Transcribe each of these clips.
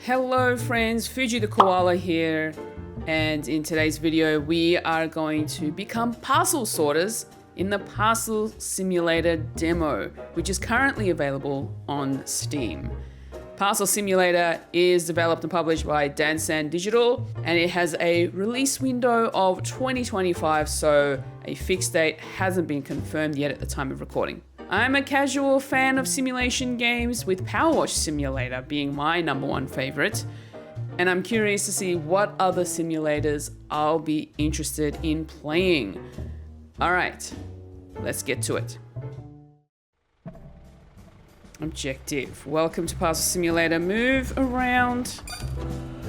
Hello friends, Fuji the Koala here, and in today's video we are going to become parcel sorters in the Parcel Simulator demo, which is currently available on Steam. Parcel Simulator is developed and published by Dansan Digital, and it has a release window of 2025, so a fixed date hasn't been confirmed yet at the time of recording. I'm a casual fan of simulation games, with Power Wash Simulator being my #1 favorite, and I'm curious to see what other simulators I'll be interested in playing. All right, let's get to it. Objective. Welcome to Parcel Simulator. Move around,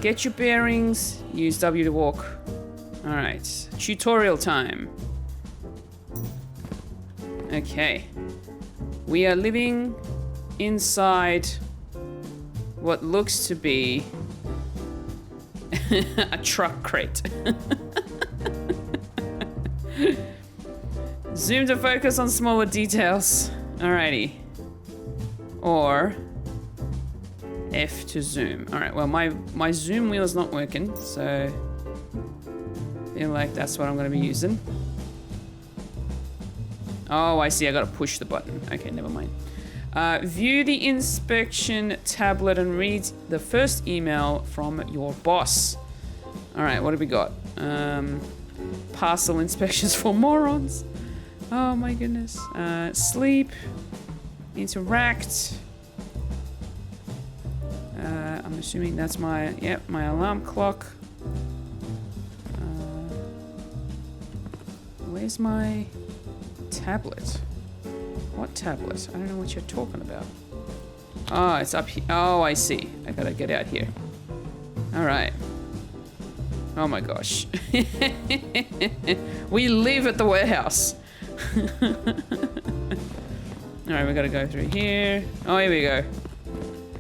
get your bearings, use W to walk. All right, tutorial time. Okay. We are living inside what looks to be a truck crate. Zoom to focus on smaller details. Alrighty. Or F to zoom. Alright, well my zoom wheel is not working, so I feel like that's what I'm gonna be using. Oh, I see, I gotta push the button. Okay, never mind. View the inspection tablet and read the first email from your boss. All right, what have we got? Parcel inspections for morons. Oh my goodness. Sleep, interact. I'm assuming that's my alarm clock. Where's my tablet? What tablet? I don't know what you're talking about. Oh, it's up here. Oh, I see. I gotta get out here. All right. Oh my gosh. We live at the warehouse. All right, we gotta go through here. Oh, here we go.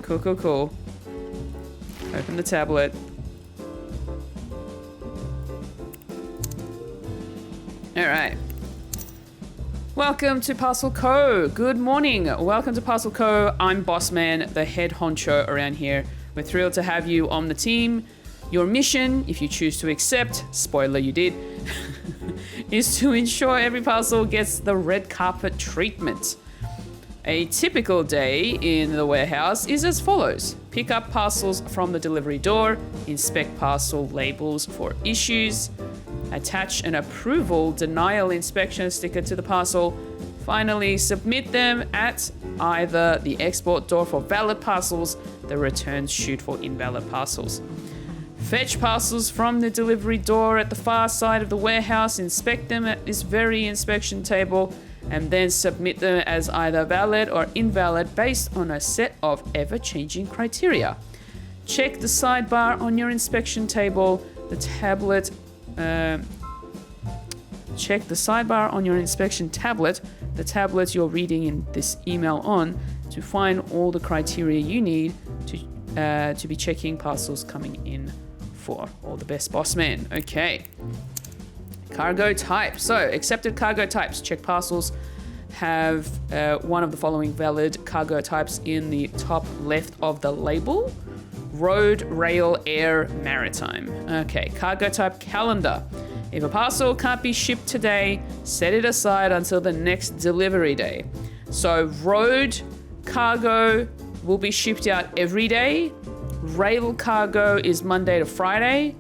Cool. Open the tablet. All right. Welcome to Parcel Co. Good morning. Welcome to Parcel Co. I'm Bossman, the head honcho around here. We're thrilled to have you on the team. Your mission, if you choose to accept, spoiler you did, is to ensure every parcel gets the red carpet treatment. A typical day in the warehouse is as follows. Pick up parcels from the delivery door, inspect parcel labels for issues, attach an approval denial inspection sticker to the parcel. Finally, submit them at either the export door for valid parcels, the return chute for invalid parcels. Fetch parcels from the delivery door at the far side of the warehouse, inspect them at this very inspection table, and then submit them as either valid or invalid based on a set of ever-changing criteria. Check the sidebar on your inspection table, the tablet. Check the sidebar on your inspection tablet, the tablet you're reading in this email on, to find all the criteria you need to be checking parcels coming in for. All the best, boss man. Okay. Cargo type. So, accepted cargo types. Check parcels have one of the following valid cargo types in the top left of the label. Road, rail, air, maritime. Okay, cargo type calendar. If a parcel can't be shipped today, set it aside until the next delivery day. So road cargo will be shipped out every day. Rail cargo is Monday to Friday.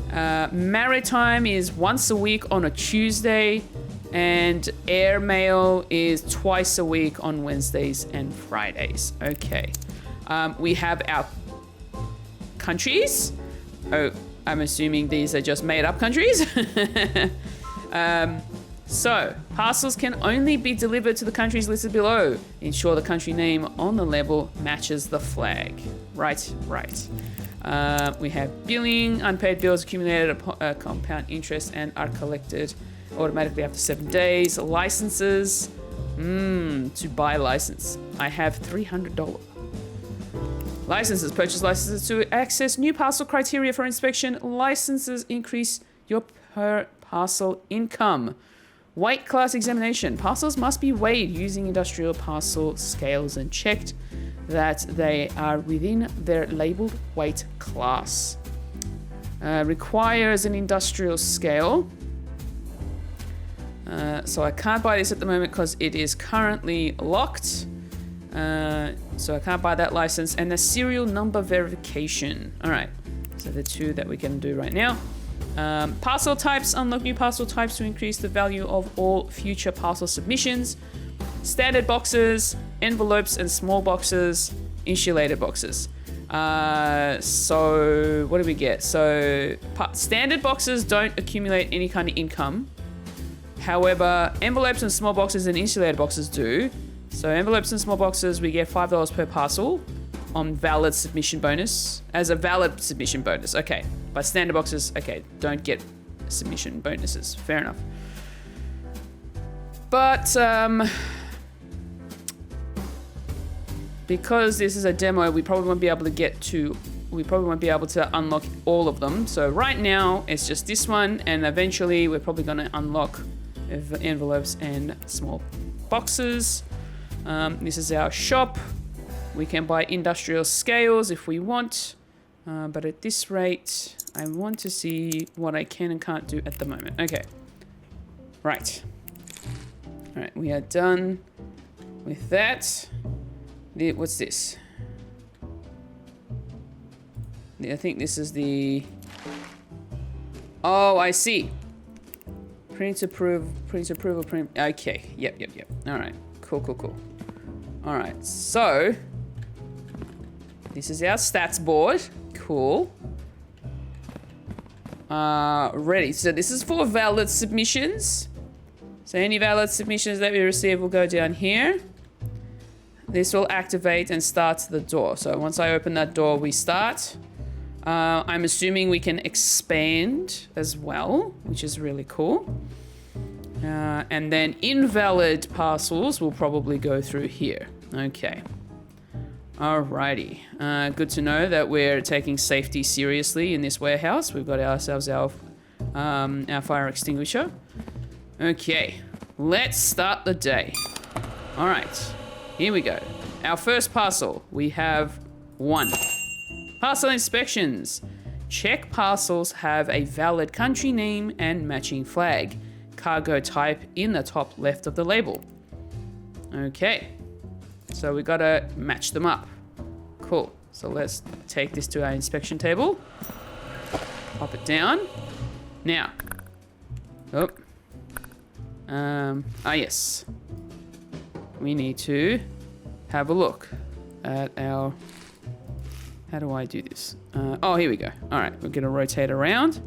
Maritime is once a week on a Tuesday. And air mail is twice a week on Wednesdays and Fridays. Okay. We have our countries. Oh, I'm assuming these are just made up countries. So, parcels can only be delivered to the countries listed below. Ensure the country name on the label matches the flag. Right. We have billing, unpaid bills accumulated at compound interest and are collected automatically after 7 days. Licenses. To buy license. I have $300. Licenses. Purchase licenses to access new parcel criteria for inspection. Licenses increase your per parcel income. Weight class examination. Parcels must be weighed using industrial parcel scales and checked. that they are within their labeled weight class. Requires an industrial scale. So I can't buy this at the moment because it is currently locked. So I can't buy that license. And the serial number verification. All right. So the two that we can do right now. Parcel types. Unlock new parcel types to increase the value of all future parcel submissions. Standard boxes, envelopes and small boxes, insulated boxes. So what do we get? So standard boxes don't accumulate any kind of income. However, envelopes and small boxes and insulated boxes do. So envelopes and small boxes, we get $5 per parcel on valid submission bonus. As a valid submission bonus, okay. But standard boxes, okay, don't get submission bonuses. Fair enough. But because this is a demo, we probably won't be able to unlock all of them. So right now it's just this one, and eventually we're probably going to unlock envelopes and small boxes. This is our shop. We can buy industrial scales if we want, but at this rate, I want to see what I can and can't do at the moment. Okay, right. All right, we are done with that. What's this? I think this is the... Oh, I see. Print approval, print... Okay, yep. All right, cool. All right, so... This is our stats board. Cool. Ready. So this is for valid submissions. So any valid submissions that we receive will go down here. This will activate and start the door. So once I open that door, we start. I'm assuming we can expand as well, which is really cool. And then invalid parcels will probably go through here. Okay. Alrighty. Good to know that we're taking safety seriously in this warehouse. We've got ourselves our fire extinguisher. Okay. Let's start the day. All right. Here we go. Our first parcel. We have 1. Parcel inspections. Check parcels have a valid country name and matching flag. Cargo type in the top left of the label. Okay. So we gotta match them up. Cool. So let's take this to our inspection table. Pop it down. Now. Oh. Yes. We need to have a look at our... How do I do this? Oh, here we go. All right, we're gonna rotate around.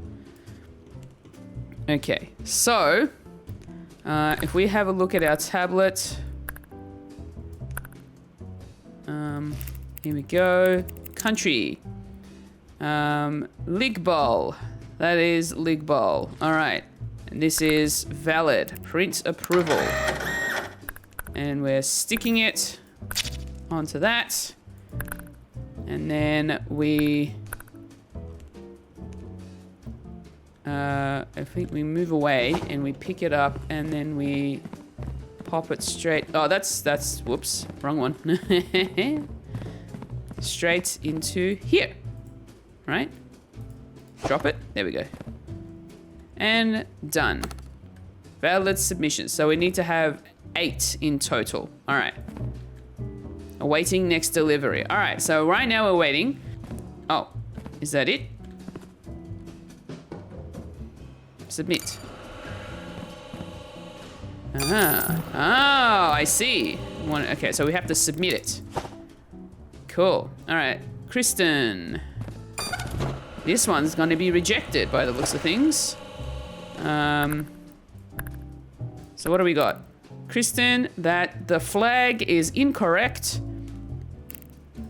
Okay, so if we have a look at our tablet, here we go. Country, Ligbol. That is Ligbol. All right, and this is valid. Print approval, and we're sticking it onto that. And then we, I think we move away and we pick it up and then we pop it straight. Oh, that's, whoops, wrong one. Straight into here, right? Drop it, there we go. And done. Valid submissions. So we need to have 8 in total. All right. Awaiting next delivery. All right, so right now we're waiting. Oh, is that it? Submit. Ah, oh, I see. Okay, so we have to submit it. Cool. All right, Kristen. This one's gonna be rejected by the looks of things. So what do we got? Kristen, that the flag is incorrect.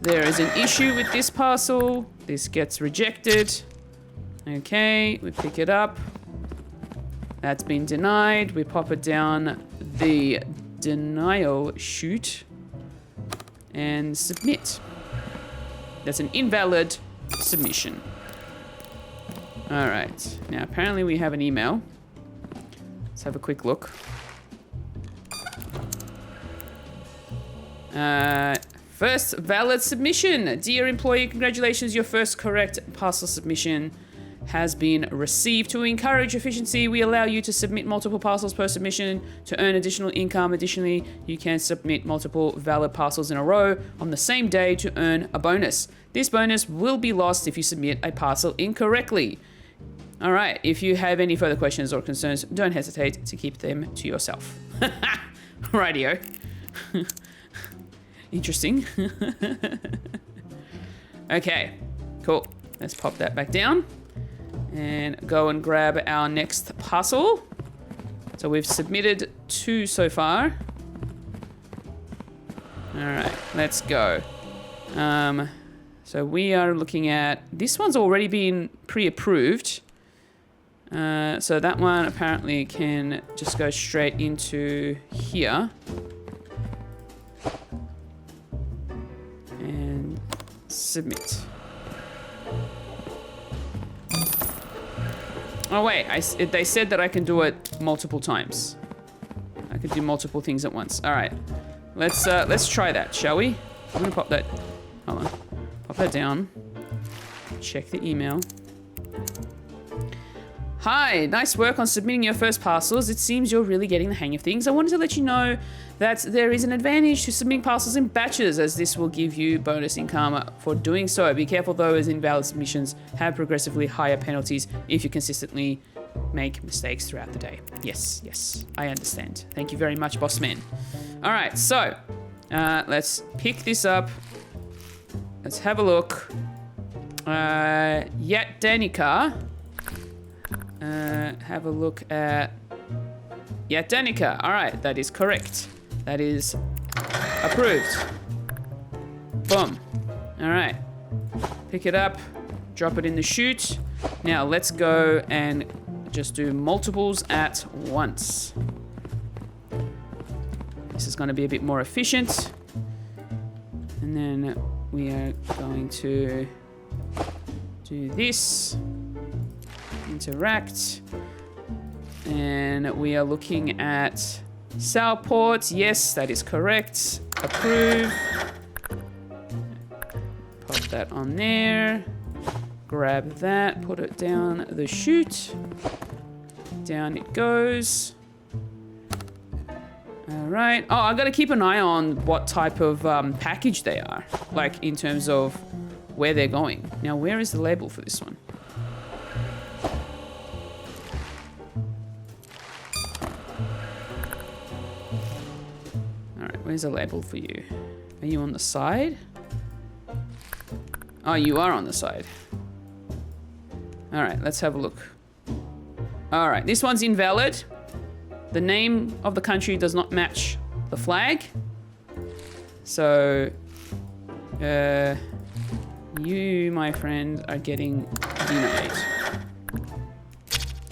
There is an issue with this parcel. This gets rejected. Okay, we pick it up. That's been denied. We pop it down the denial chute and submit. That's an invalid submission. All right, now apparently we have an email. Let's have a quick look. First valid submission. Dear employee, congratulations. Your first correct parcel submission has been received. To encourage efficiency, we allow you to submit multiple parcels per submission to earn additional income. Additionally, you can submit multiple valid parcels in a row on the same day to earn a bonus. This bonus will be lost if you submit a parcel incorrectly. All right, if you have any further questions or concerns, don't hesitate to keep them to yourself. Rightio. Interesting. Okay, cool. Let's pop that back down and go and grab our next parcel. So we've submitted 2 so far. All right, let's go. So we are looking at, this one's already been pre-approved. So that one apparently can just go straight into here. And submit. Oh wait, they said that I can do it multiple times. I could do multiple things at once. All right, let's try that, shall we? I'm gonna pop that. Hold on, pop that down. Check the email. Hi, nice work on submitting your first parcels. It seems you're really getting the hang of things. I wanted to let you know that there is an advantage to submitting parcels in batches, as this will give you bonus income for doing so. Be careful though, as invalid submissions have progressively higher penalties if you consistently make mistakes throughout the day. Yes, I understand. Thank you very much, boss man. All right, so let's pick this up. Let's have a look. Danica. Have a look at Danica. All right, that is correct. That is approved. Boom. All right. Pick it up, drop it in the chute. Now let's go and just do multiples at once. This is going to be a bit more efficient. And then we are going to do this. Interact. And we are looking at Southport. Yes, that is correct. Approve. Pop that on there. Grab that, put it down the chute. Down it goes. All right. Oh, I got to keep an eye on what type of package they are, like in terms of where they're going. Now, where is the label for this one? All right, where's the label for you? Are you on the side? Oh, you are on the side. All right, let's have a look. All right, this one's invalid. The name of the country does not match the flag. So, you, my friend, are getting denied.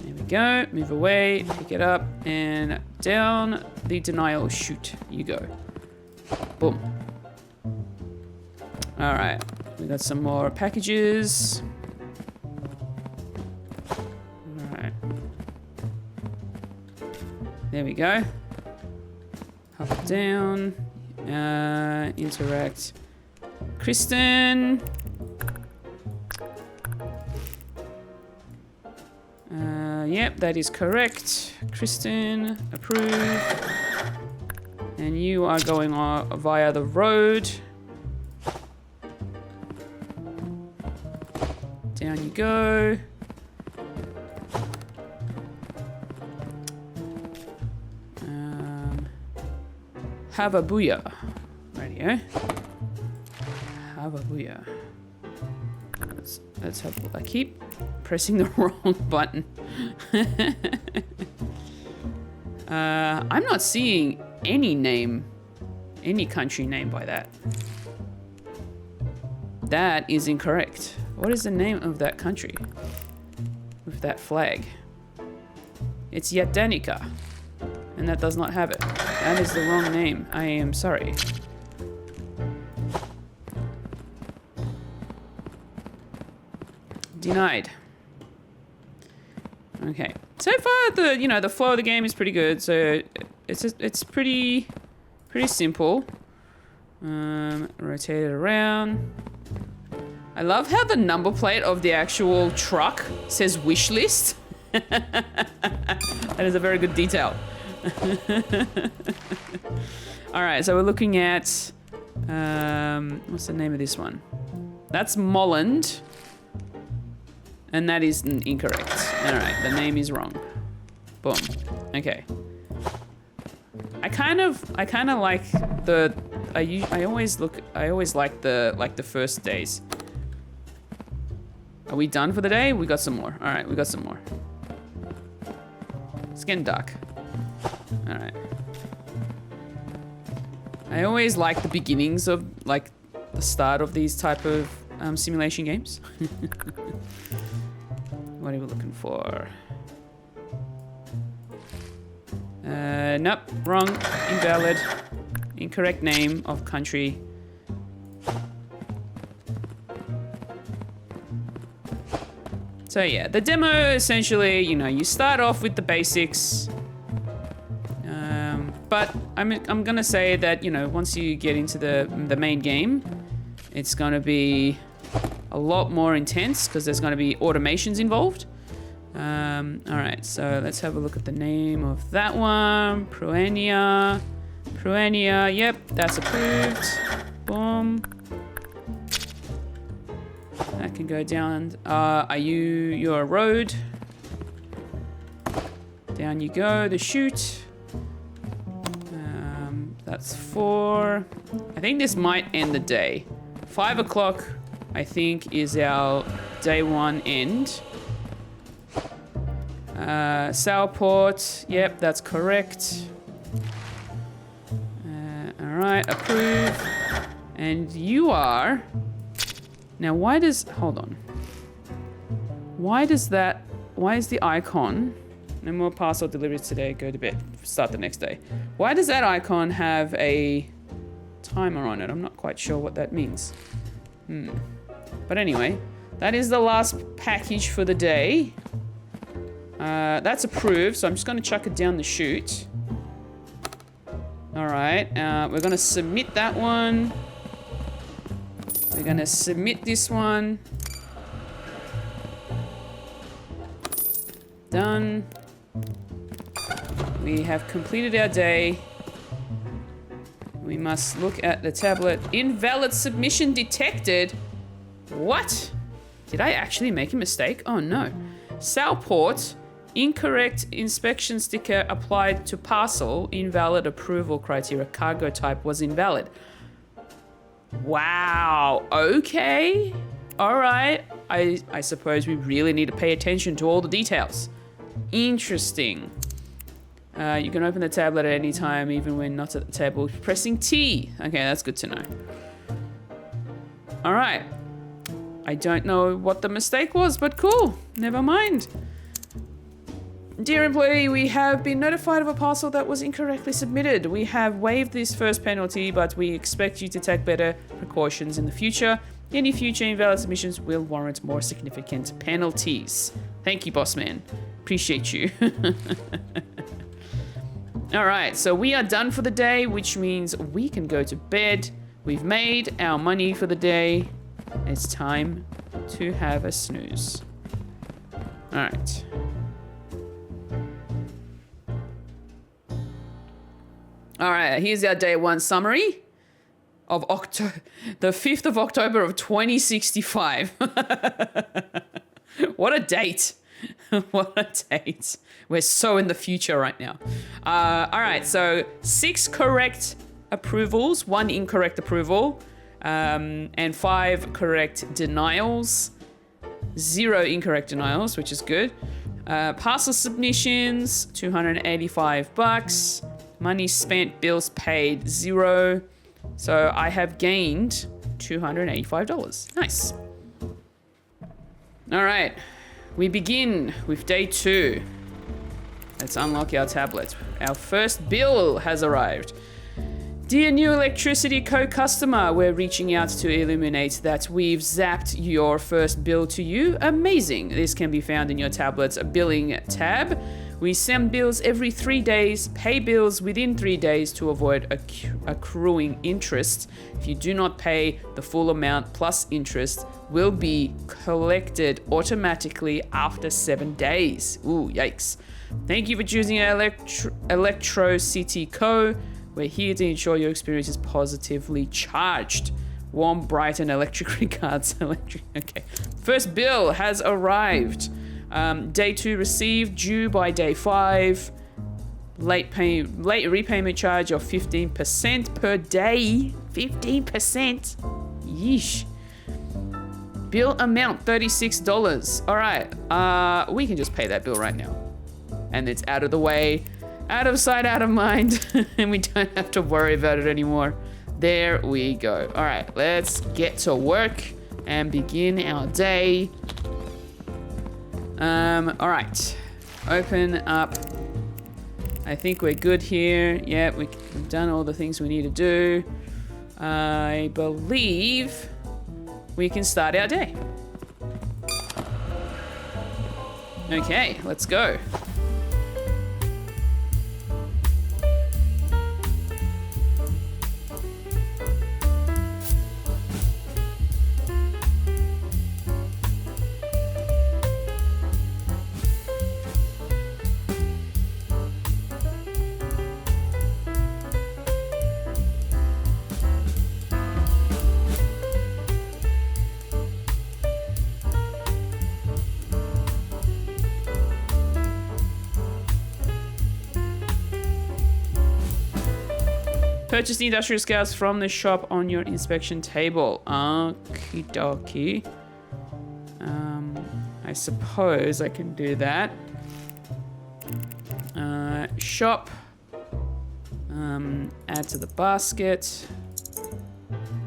There we go. Move away, pick it up, and down the denial chute you go. Boom. All right, we got some more packages. There we go. Up, down. Interact. Kristen. Yep, that is correct. Kristen, approve. And you are going via the road. Down you go. Have a booyah. Radio. Have a booyah. Let's have a look. I keep pressing the wrong button. I'm not seeing any name, any country name by that. That is incorrect. What is the name of that country with that flag? It's Danica. And that does not have it. That is the wrong name. I am sorry. Denied. Okay. So far, the flow of the game is pretty good. So it's pretty simple. Rotate it around. I love how the number plate of the actual truck says wish list. That is a very good detail. All right, so we're looking at, what's the name of this one? That's Molland. And that is incorrect. All right, the name is wrong. Boom. Okay. I kind of like the, I always like the first days. Are we done for the day? We got some more. All right, we got some more. It's getting dark. All right. I always like the beginnings of, like, the start of these type of simulation games. What are we looking for? Nope, wrong, invalid, incorrect name of country. So yeah, the demo essentially, you know, you start off with the basics. But I'm gonna say that, you know, once you get into the main game, it's gonna be a lot more intense because there's gonna be automations involved. All right, so let's have a look at the name of that one. Pruenia, yep, that's approved. Boom. That can go down. You're a road. Down you go, the chute. That's 4. I think this might end the day. 5 o'clock, I think, is our day 1 end. Southport, yep, that's correct. All right, approve. And you are... Now, hold on. Why is the icon, no more parcel deliveries today, go to bed, start the next day. Why does that icon have a timer on it? I'm not quite sure what that means. But anyway, that is the last package for the day. That's approved, so I'm just gonna chuck it down the chute. All right, we're gonna submit that one. We're gonna submit this one. Done. We have completed our day. We must look at the tablet. Invalid submission detected. What? Did I actually make a mistake? Oh no. Southport, incorrect inspection sticker applied to parcel. Invalid approval criteria. Cargo type was invalid. Wow, okay. All right. I suppose we really need to pay attention to all the details. Interesting. You can open the tablet at any time, even when not at the table, pressing T. Okay, that's good to know. All right. I don't know what the mistake was, but cool. Never mind. Dear employee, we have been notified of a parcel that was incorrectly submitted. We have waived this first penalty, but we expect you to take better precautions in the future. Any future invalid submissions will warrant more significant penalties. Thank you, boss man. Appreciate you. All right, so we are done for the day, which means we can go to bed. We've made our money for the day. It's time to have a snooze. All right. All right, here's our day 1 summary of the 5th of October of 2065. What a date. What a date. We're so in the future right now. All right, so 6 correct approvals, 1 incorrect approval, and 5 correct denials, 0 incorrect denials, which is good. Parcel submissions, $285. Money spent, bills paid, 0. So I have gained $285. Nice. All right, we begin with day 2. Let's unlock our tablet. Our first bill has arrived. Dear new electricity co-customer, we're reaching out to illuminate that we've zapped your first bill to you. Amazing. This can be found in your tablet's billing tab. We send bills every 3 days, pay bills within 3 days to avoid accruing interest. If you do not pay, the full amount plus interest will be collected automatically after 7 days. Ooh, yikes. Thank you for choosing Electro City Co. We're here to ensure your experience is positively charged. Warm, bright, and electric regards. Okay. First bill has arrived. Day 2 received, due by day 5. Late repayment charge of 15% per day. 15%? Yeesh. Bill amount $36. All right. We can just pay that bill right now. And it's out of the way. Out of sight, out of mind. And we don't have to worry about it anymore. There we go. All right, let's get to work and begin our day. All right, open up. I think we're good here. Yeah, we've done all the things we need to do. I believe we can start our day. Okay, let's go. Purchase the industrial scales from the shop on your inspection table. Okie dokie. I suppose I can do that. Shop. Add to the basket.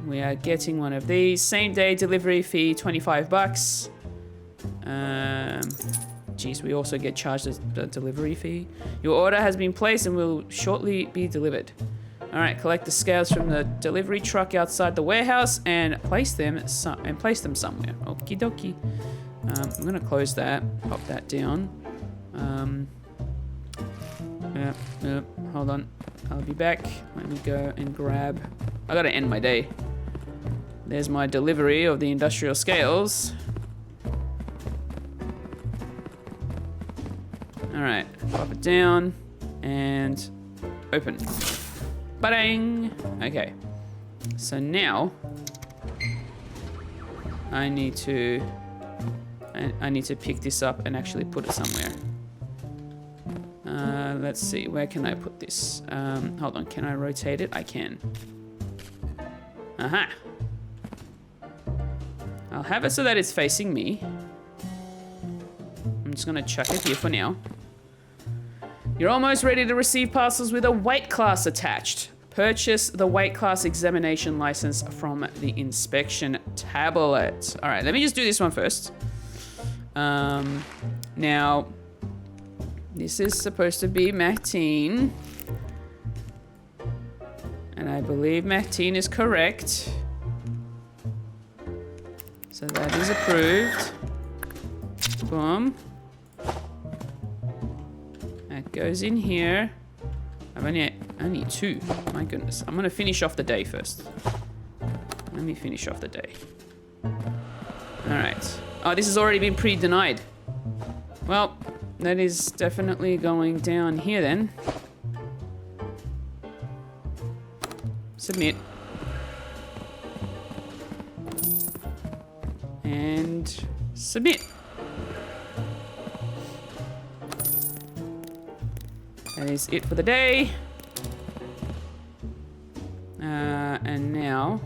We are getting one of these. Same day delivery fee, $25. Geez, we also get charged a delivery fee. Your order has been placed and will shortly be delivered. All right, collect the scales from the delivery truck outside the warehouse and place them somewhere. Okie dokie. I'm gonna close that, pop that down. Hold on, I'll be back. Let me go and grab. I gotta end my day. There's my delivery of the industrial scales. All right, pop it down and open. Ba-dang! Okay, so now I need to pick this up and actually put it somewhere. Let's see, where can I put this? Hold on, can I rotate it? I can. Aha! I'll have it so that it's facing me. I'm just gonna chuck it here for now. You're almost ready to receive parcels with a weight class attached. Purchase the weight class examination license from the inspection tablet. All right, let me just do this one first. Now, this is supposed to be Macteen. And I believe Macteen is correct. So that is approved. Boom. That goes in here. I need 2. My goodness. I'm gonna finish off the day first. Let me finish off the day. Alright. Oh, this has already been pre-denied. Well, that is definitely going down here then. Submit. And submit. That is it for the day. And now,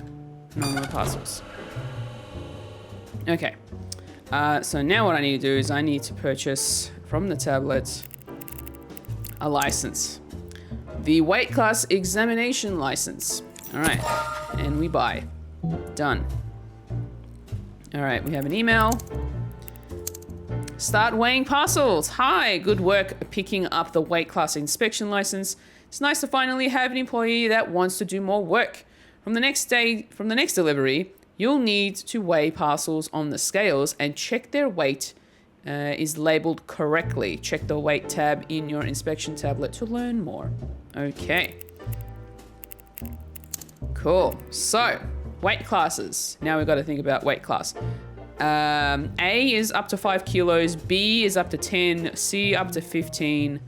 no more parcels. Okay. So now what I need to do is I need to purchase from the tablet a license. The weight class examination license. All right. And we buy. Done. All right. We have an email. Start weighing parcels. Hi, good work picking up the weight class inspection license. It's nice to finally have an employee that wants to do more work. From the next delivery, you'll need to weigh parcels on the scales and check their weight is labeled correctly. Check the weight tab in your inspection tablet to learn more. Okay. Cool. So, weight classes. Now we've got to think about weight class. A is up to 5 kilos, B is up to 10, C up to 15,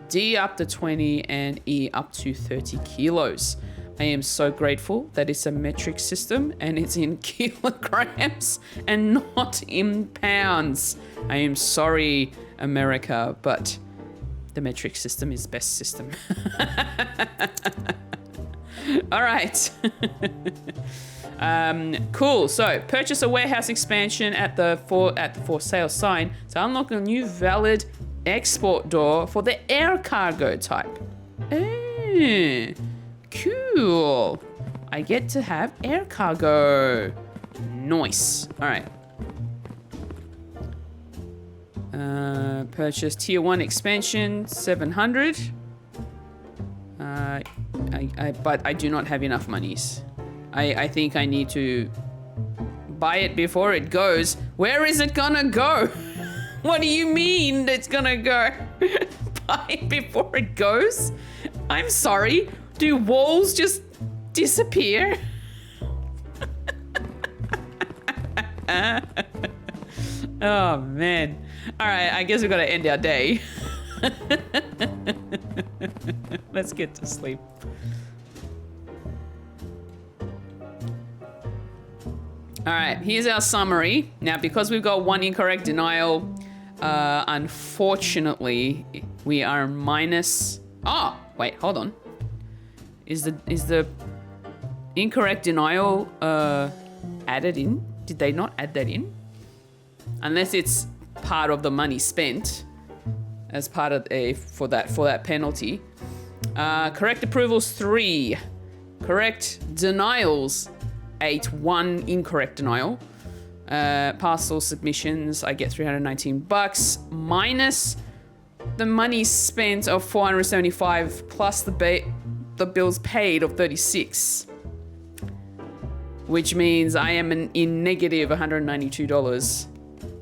D up to 20, and E up to 30 kilos. I am so grateful that it's a metric system and it's in kilograms and not in pounds. I am sorry, America, but the metric system is best system. All right. Cool. So purchase a warehouse expansion at the for sale sign to unlock a new valid export door for the air cargo type. Cool. I get to have air cargo. Nice. All right. Purchase tier 1 expansion 700. But I do not have enough monies. I think I need to buy it before it goes. Where is it gonna go? What do you mean it's gonna go? Buy it before it goes? I'm sorry. Do walls just disappear? Oh, man. All right, I guess we've got to end our day. Let's get to sleep. All right, here's our summary. Now, because we've got one incorrect denial, unfortunately, we are minus... Oh, wait, hold on. Is the incorrect denial added in? Did they not add that in? Unless it's part of the money spent as part of for that penalty. Correct approvals 3. Correct denials 8. 1 incorrect denial. Parcel submissions, I get $319 minus the money spent of $475 plus the bills paid of $36, which means I am in negative $192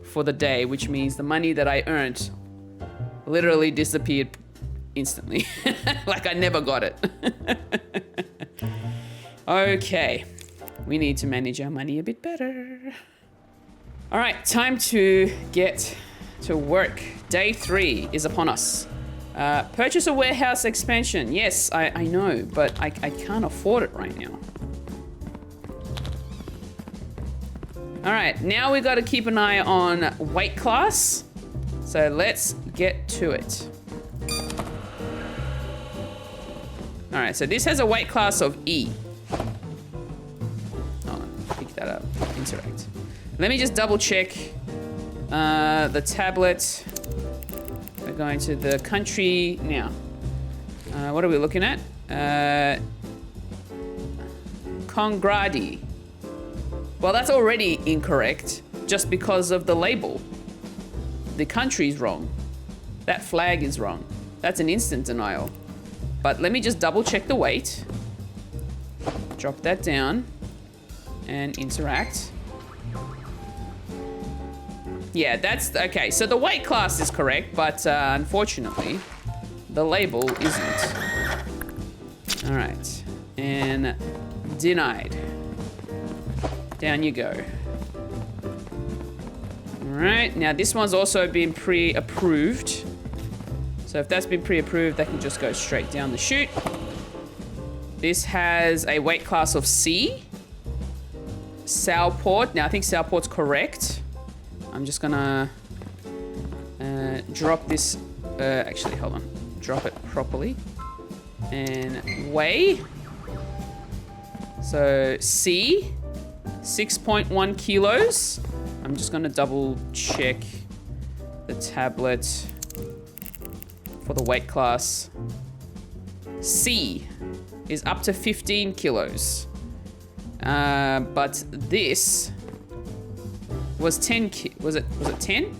for the day, which means the money that I earned literally disappeared instantly. Like I never got it. Okay, we need to manage our money a bit better. All right, time to get to work. Day 3 is upon us. Purchase a warehouse expansion. Yes, I know, but I can't afford it right now. All right, now we got to keep an eye on weight class. So let's get to it. All right, so this has a weight class of E. Oh, pick that up, interact. Let me just double check the tablet. We're going to the country now. What are we looking at? Congradi. Well, that's already incorrect just because of the label. The country's wrong. That flag is wrong. That's an instant denial. But let me just double check the weight. Drop that down and interact. Yeah, that's okay. So the weight class is correct, but unfortunately, the label isn't. All right, and denied. Down you go. All right, now this one's also been pre-approved. So if that's been pre-approved, that can just go straight down the chute. This has a weight class of C. Southport. Now I think Southport's correct. I'm just gonna drop this, actually, hold on. Drop it properly. And weigh. So C, 6.1 kilos. I'm just gonna double check the tablet for the weight class. C is up to 15 kilos. But this was 10 was it 10?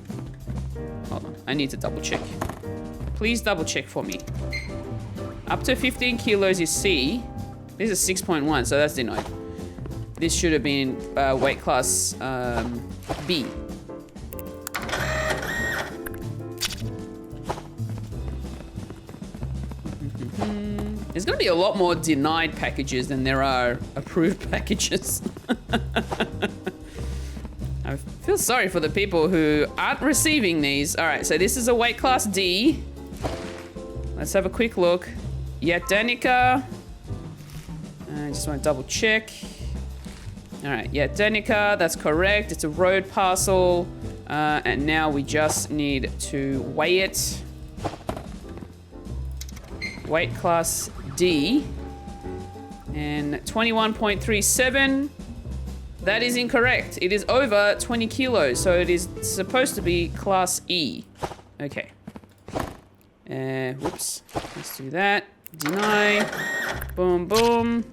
Hold on, I need to double check. Please double check for me. Up to 15 kilos is C. This is 6.1, so that's denied. This should have been weight class B. There's going to be a lot more denied packages than there are approved packages. I feel sorry for the people who aren't receiving these. All right, so this is a weight class D. Let's have a quick look. Danica. I just want to double check. All right, Danica, that's correct. It's a road parcel. And now we just need to weigh it. Weight class D. And 21.37. That is incorrect. It is over 20 kilos, so it is supposed to be class E. Okay. Whoops. Let's do that. Deny. Boom, boom.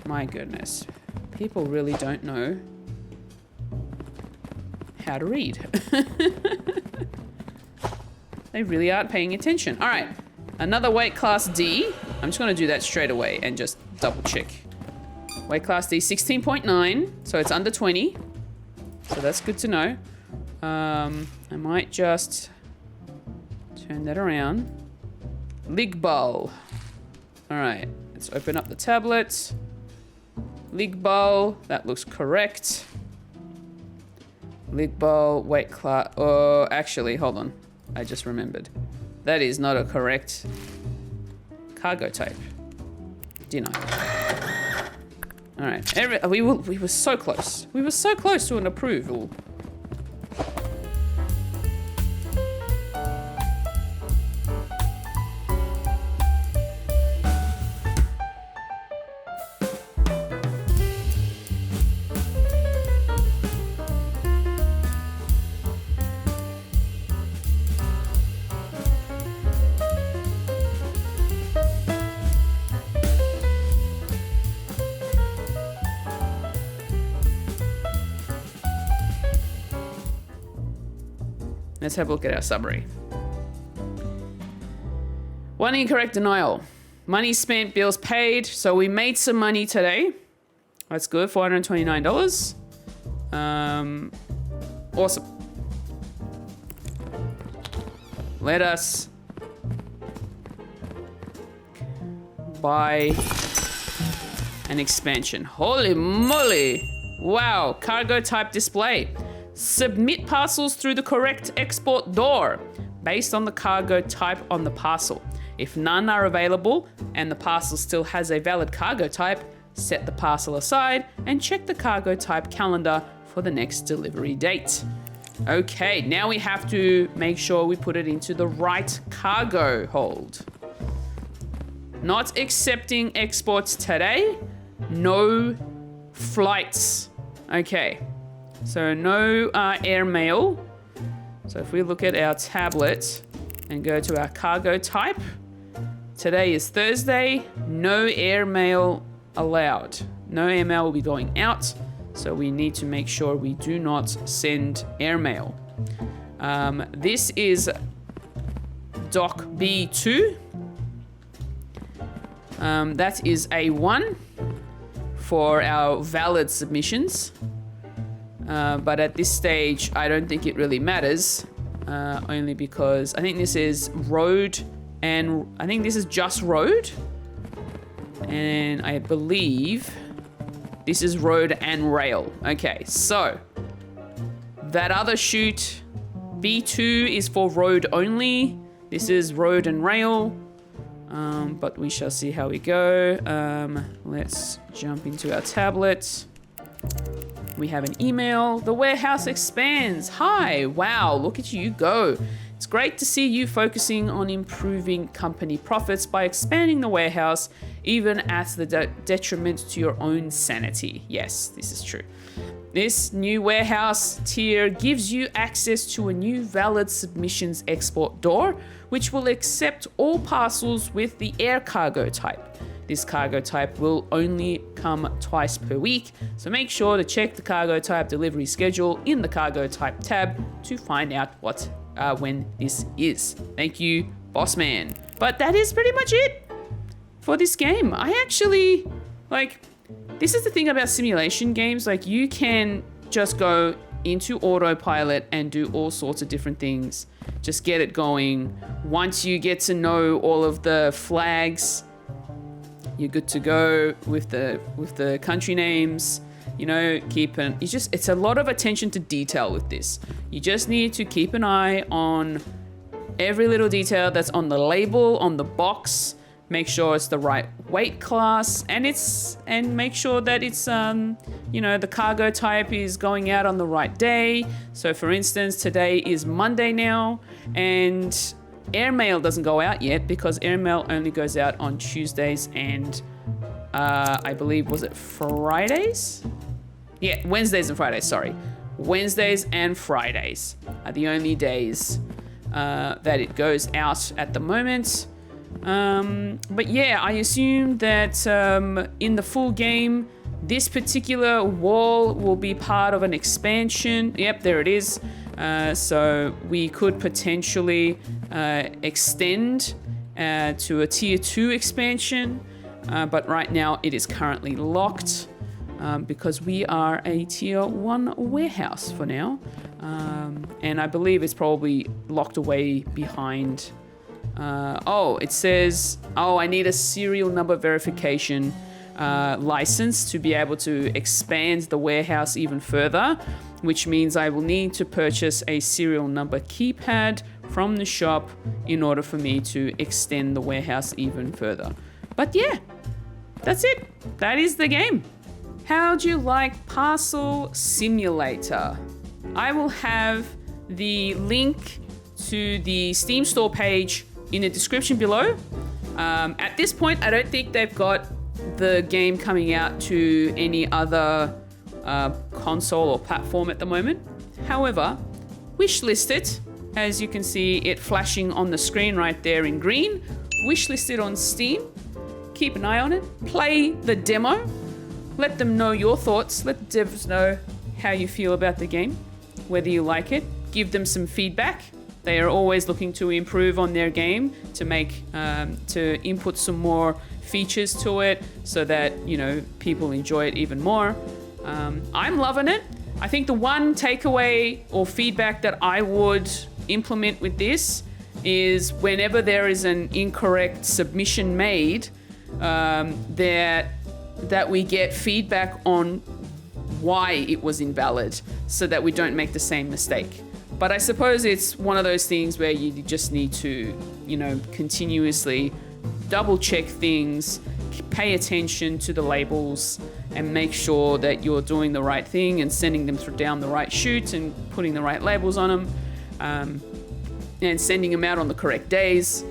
My goodness. People really don't know how to read. They really aren't paying attention. All right. Another weight class D. I'm just going to do that straight away and just double check. Weight class D, 16.9, so it's under 20. So that's good to know. I might just turn that around. Ligbal. All right, let's open up the tablet. Ligbal, that looks correct. Ligbal, weight class. Oh, actually, hold on. I just remembered. That is not a correct cargo type. Deny. All right, we were so close. We were so close to an approval. Let's have a look at our summary. One incorrect denial. Money spent, bills paid. So we made some money today. That's good, $429. Awesome. Let us buy an expansion. Holy moly. Wow, cargo type display. Submit parcels through the correct export door based on the cargo type on the parcel. If none are available and the parcel still has a valid cargo type, set the parcel aside and check the cargo type calendar for the next delivery date. Okay, now we have to make sure we put it into the right cargo hold. Not accepting exports today. No flights. Okay. So no airmail. So if we look at our tablet and go to our cargo type, today is Thursday, no airmail allowed. No airmail will be going out, so we need to make sure we do not send airmail. This is Doc B2. That is A1 for our valid submissions. But at this stage, I don't think it really matters, only because I think this is road and I think this is just road. And I believe this is road and rail. Okay, so that other chute, B2 is for road only. This is road and rail, but we shall see how we go. Let's jump into our tablet. We have an email. The warehouse expands. Hi. Wow, look at you go. It's great to see you focusing on improving company profits by expanding the warehouse, even at the detriment to your own sanity. Yes, this is true. This new warehouse tier gives you access to a new valid submissions export door, which will accept all parcels with the air cargo type. This cargo type will only come twice per week, so make sure to check the cargo type delivery schedule in the cargo type tab to find out when this is. Thank you, boss man. But that is pretty much it for this game. I actually, this is the thing about simulation games, you can just go into autopilot and do all sorts of different things. just get it going. Once you get to know all of the flags, you're good to go with the country names. You know, it's a lot of attention to detail with this. You just need to keep an eye on every little detail that's on the label, on the box. Make sure it's the right weight class, and make sure that it's the cargo type is going out on the right day. So for instance, today is Monday now, and airmail doesn't go out yet because airmail only goes out on Tuesdays and I believe, was it Fridays? Yeah, Wednesdays and Fridays, sorry. Wednesdays and Fridays are the only days that it goes out at the moment. But yeah, I assume that in the full game, this particular wall will be part of an expansion. Yep, there it is. So we could potentially extend to a tier 2 expansion, but right now it is currently locked because we are a tier 1 warehouse for now. And I believe it's probably locked away behind. It says, I need a serial number verification license to be able to expand the warehouse even further, which means I will need to purchase a serial number keypad from the shop in order for me to extend the warehouse even further. But yeah, that's it. That is the game. How do you like Parcel Simulator? I will have the link to the Steam store page in the description below. At this point, I don't think they've got the game coming out to any other console or platform at the moment. However, wishlist it. As you can see it flashing on the screen right there in green. Wishlist it on Steam. Keep an eye on it. Play the demo. Let them know your thoughts. Let the devs know how you feel about the game, whether you like it. Give them some feedback. They are always looking to improve on their game to input some more features to it so that, people enjoy it even more. I'm loving it. I think the one takeaway or feedback that I would implement with this is whenever there is an incorrect submission made, that we get feedback on why it was invalid so that we don't make the same mistake. But I suppose it's one of those things where you just need to, continuously double check things, pay attention to the labels, and make sure that you're doing the right thing and sending them down the right chute and putting the right labels on them, and sending them out on the correct days.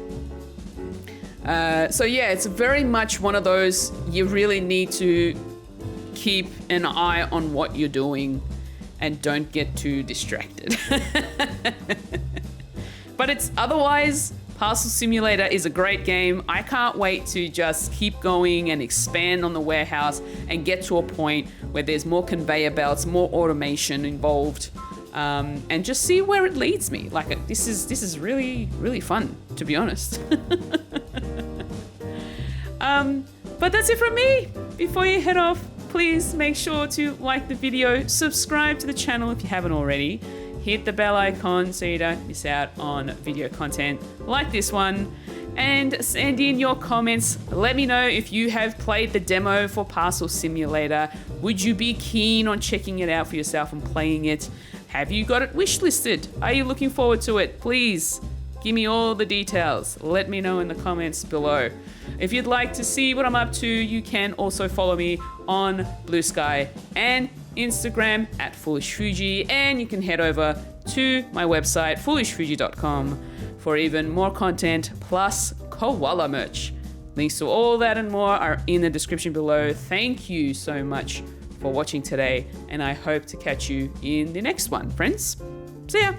So yeah, it's very much one of those, you really need to keep an eye on what you're doing and don't get too distracted. But it's otherwise, Parcel Simulator is a great game. I can't wait to just keep going and expand on the warehouse and get to a point where there's more conveyor belts, more automation involved, and just see where it leads me. Like, this is really, really fun, to be honest. But that's it from me. Before you head off, please make sure to like the video, subscribe to the channel if you haven't already, hit the bell icon so you don't miss out on video content like this one, and send in your comments. Let me know if you have played the demo for Parcel Simulator. Would you be keen on checking it out for yourself and playing it? Have you got it wishlisted? Are you looking forward to it? Please give me all the details. Let me know in the comments below. If you'd like to see what I'm up to, you can also follow me on Blue Sky and Instagram at FulishFuji, and you can head over to my website FulishFuji.com for even more content plus koala merch. Links to all that and more are in the description below. Thank you so much for watching today, and I hope to catch you in the next one, friends. See ya!